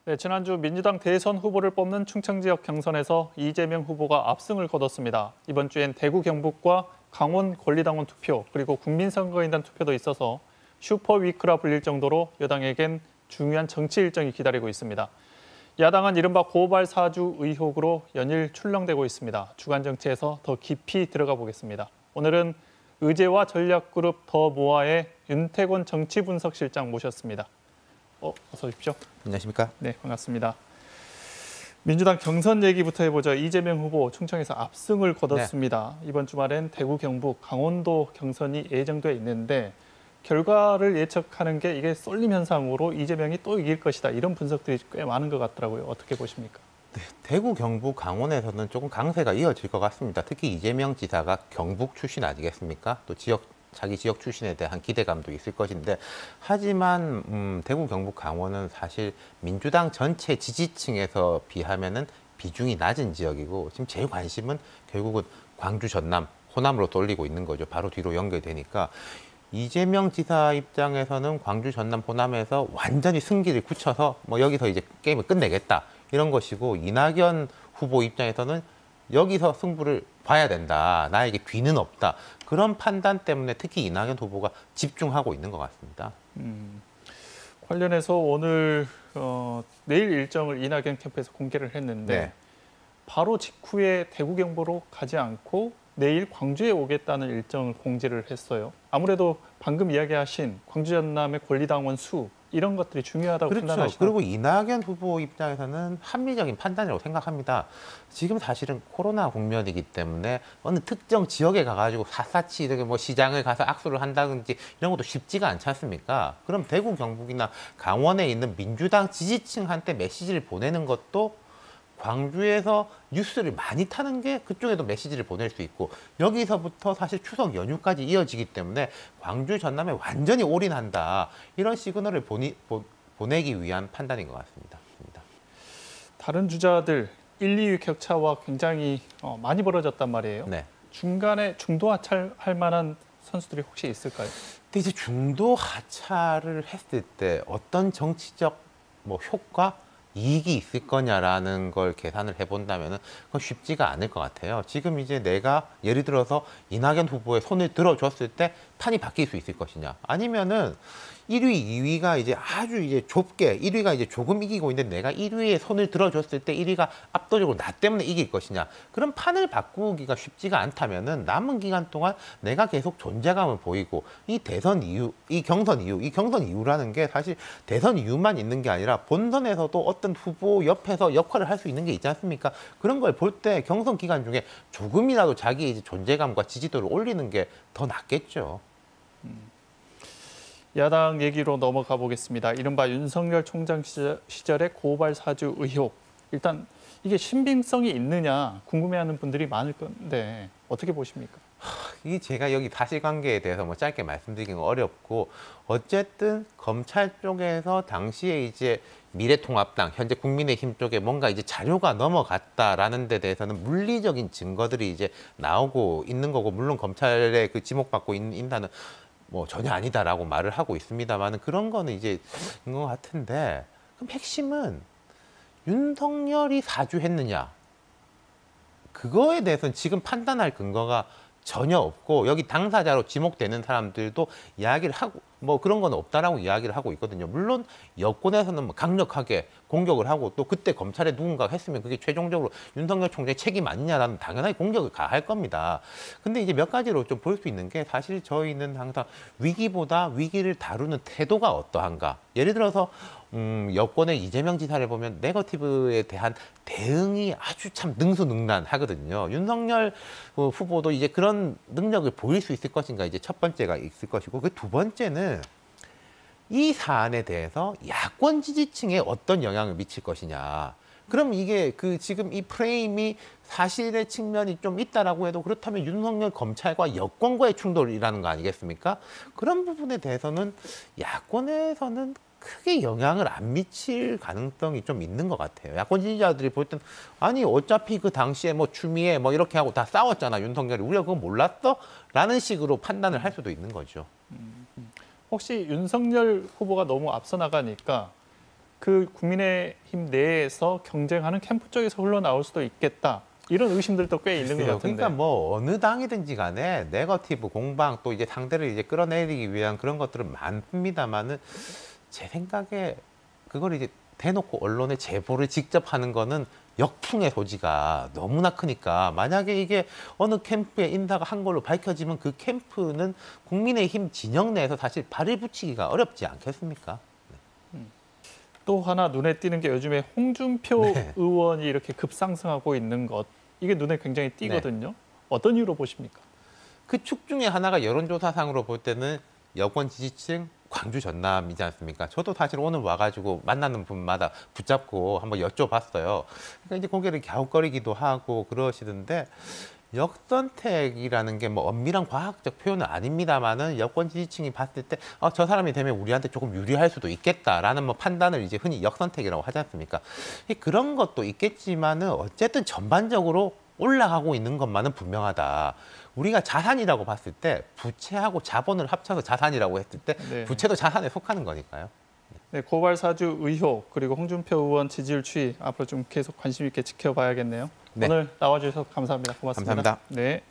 네, 지난주 민주당 대선 후보를 뽑는 충청 지역 경선에서 이재명 후보가 압승을 거뒀습니다. 이번 주엔 대구 경북과 강원 권리당원 투표 그리고 국민선거인단 투표도 있어서 슈퍼위크라 불릴 정도로 여당에겐 중요한 정치 일정이 기다리고 있습니다. 야당은 이른바 고발 사주 의혹으로 연일 출렁대고 있습니다. 주간 정치에서 더 깊이 들어가 보겠습니다. 오늘은 의제와 전략그룹 더 모아의 윤태곤 정치분석실장 모셨습니다. 어서 오십시오. 안녕하십니까? 네, 반갑습니다. 민주당 경선 얘기부터 해보죠. 이재명 후보 충청에서 압승을 거뒀습니다. 네. 이번 주말엔 대구, 경북, 강원도 경선이 예정돼 있는데 결과를 예측하는 게 이게 쏠림 현상으로 이재명이 또 이길 것이다. 이런 분석들이 꽤 많은 것 같더라고요. 어떻게 보십니까? 네, 대구, 경북, 강원에서는 조금 강세가 이어질 것 같습니다. 특히 이재명 지사가 경북 출신 아니겠습니까? 또 자기 지역 출신에 대한 기대감도 있을 것인데, 하지만 대구, 경북, 강원은 사실 민주당 전체 지지층에서 비하면은 비중이 낮은 지역이고, 지금 제일 관심은 결국은 광주, 전남, 호남으로 쏠리고 있는 거죠. 바로 뒤로 연결되니까 이재명 지사 입장에서는 광주, 전남, 호남에서 완전히 승기를 굳혀서 뭐 여기서 이제 게임을 끝내겠다 이런 것이고, 이낙연 후보 입장에서는 여기서 승부를 봐야 된다. 나에게 뒤는 없다. 그런 판단 때문에 특히 이낙연 후보가 집중하고 있는 것 같습니다. 관련해서 오늘 내일 일정을 이낙연 캠프에서 공개를 했는데 네. 바로 직후에 대구 경보로 가지 않고 내일 광주에 오겠다는 일정을 공지를 했어요. 아무래도 방금 이야기하신 광주 전남의 권리당원 수 이런 것들이 중요하다고 판단하시나요? 그리고 이낙연 후보 입장에서는 합리적인 판단이라고 생각합니다. 지금 사실은 코로나 국면이기 때문에 어느 특정 지역에 가가지고 샅샅이 이렇게 뭐 시장을 가서 악수를 한다든지 이런 것도 쉽지가 않지 않습니까? 그럼 대구, 경북이나 강원에 있는 민주당 지지층한테 메시지를 보내는 것도 광주에서 뉴스를 많이 타는 게 그쪽에도 메시지를 보낼 수 있고, 여기서부터 사실 추석 연휴까지 이어지기 때문에 광주, 전남에 완전히 올인한다. 이런 시그널을 보내기 위한 판단인 것 같습니다. 다른 주자들 1, 2위 격차와 굉장히 많이 벌어졌단 말이에요. 네. 중간에 중도 하차할 만한 선수들이 혹시 있을까요? 근데 이제 중도 하차를 했을 때 어떤 정치적 효과, 이익이 있을 거냐라는 걸 계산을 해본다면은 그건 쉽지가 않을 것 같아요. 지금 이제 내가 예를 들어서 이낙연 후보의 손을 들어줬을 때 판이 바뀔 수 있을 것이냐, 아니면은 1위, 2위가 이제 아주 이제 좁게 1위가 이제 조금 이기고 있는데 내가 1위에 손을 들어줬을 때 1위가 압도적으로 나 때문에 이길 것이냐, 그런 판을 바꾸기가 쉽지가 않다면은 남은 기간 동안 내가 계속 존재감을 보이고, 이 대선 이후, 이 경선 이후라는 게 사실 대선 이후만 있는 게 아니라 본선에서도 어떤 후보 옆에서 역할을 할 수 있는 게 있지 않습니까? 그런 걸 볼 때 경선 기간 중에 조금이라도 자기의 이제 존재감과 지지도를 올리는 게 더 낫겠죠. 야당 얘기로 넘어가 보겠습니다. 이른바 윤석열 총장 시절의 고발 사주 의혹. 일단 이게 신빙성이 있느냐 궁금해하는 분들이 많을 건데 어떻게 보십니까? 이 제가 여기 사실관계에 대해서 뭐 짧게 말씀드리기는 어렵고, 어쨌든 검찰 쪽에서 당시에 이제 미래통합당, 현재 국민의힘 쪽에 뭔가 이제 자료가 넘어갔다라는 데 대해서는 물리적인 증거들이 이제 나오고 있는 거고, 물론 검찰의 그 지목받고 있는 인단은 뭐 전혀 아니다라고 말을 하고 있습니다만은, 그런 거는 이제 인 것 같은데, 그럼 핵심은 윤석열이 사주했느냐, 그거에 대해서는 지금 판단할 근거가 전혀 없고, 여기 당사자로 지목되는 사람들도 이야기를 하고 뭐 그런 건 없다라고 이야기를 하고 있거든요. 물론 여권에서는 뭐 강력하게 공격을 하고, 또 그때 검찰에 누군가 했으면 그게 최종적으로 윤석열 총장의 책임 아니냐라는 당연하게 공격을 가할 겁니다. 근데 이제 몇 가지로 좀 볼 수 있는 게, 사실 저희는 항상 위기보다 위기를 다루는 태도가 어떠한가. 예를 들어서 여권의 이재명 지사를 보면 네거티브에 대한 대응이 아주 참 능수능란하거든요. 윤석열 후보도 이제 그런 능력을 보일 수 있을 것인가, 이제 첫 번째가 있을 것이고, 그 두 번째는 이 사안에 대해서 야권 지지층에 어떤 영향을 미칠 것이냐. 그럼 이게 지금 이 프레임이 사실의 측면이 좀 있다라고 해도, 그렇다면 윤석열 검찰과 여권과의 충돌이라는 거 아니겠습니까? 그런 부분에 대해서는 야권에서는 크게 영향을 안 미칠 가능성이 좀 있는 것 같아요. 야권 지지자들이 볼 땐 아니 어차피 그 당시에 뭐 추미애 뭐 이렇게 하고 다 싸웠잖아 윤석열이, 우리가 그거 몰랐어? 라는 식으로 판단을 할 수도 있는 거죠. 혹시 윤석열 후보가 너무 앞서 나가니까 그 국민의힘 내에서 경쟁하는 캠프 쪽에서 흘러나올 수도 있겠다. 이런 의심들도 꽤 있는 것 글쎄요. 같은데. 그러니까 뭐 어느 당이든지 간에 네거티브 공방 또 이제 상대를 이제 끌어내리기 위한 그런 것들은 많습니다만은 제 생각에 그걸 이제 대놓고 언론에 제보를 직접 하는 거는 역풍의 소지가 너무나 크니까 만약에 이게 어느 캠프의 인사가 한 걸로 밝혀지면 그 캠프는 국민의힘 진영 내에서 사실 발을 붙이기가 어렵지 않겠습니까? 또 하나 눈에 띄는 게 요즘에 홍준표 네. 의원이 이렇게 급상승하고 있는 것. 이게 눈에 굉장히 띄거든요. 어떤 이유로 보십니까? 그 축 중에 하나가 여론조사상으로 볼 때는 여권 지지층 광주 전남이지 않습니까? 저도 사실 오늘 와가지고 만나는 분마다 붙잡고 한번 여쭤봤어요. 그러니까 이제 고개를 갸웃거리기도 하고 그러시던데 역선택이라는 게 뭐 엄밀한 과학적 표현은 아닙니다만은 여권 지지층이 봤을 때 저 사람이 되면 우리한테 조금 유리할 수도 있겠다라는 뭐 판단을 이제 흔히 역선택이라고 하지 않습니까? 그런 것도 있겠지만은 어쨌든 전반적으로 올라가고 있는 것만은 분명하다. 우리가 자산이라고 봤을 때 부채하고 자본을 합쳐서 자산이라고 했을 때 네. 부채도 자산에 속하는 거니까요. 네, 고발 사주 의혹 그리고 홍준표 의원 지지율 추이 앞으로 좀 계속 관심 있게 지켜봐야겠네요. 네. 오늘 나와주셔서 감사합니다. 고맙습니다. 감사합니다. 네.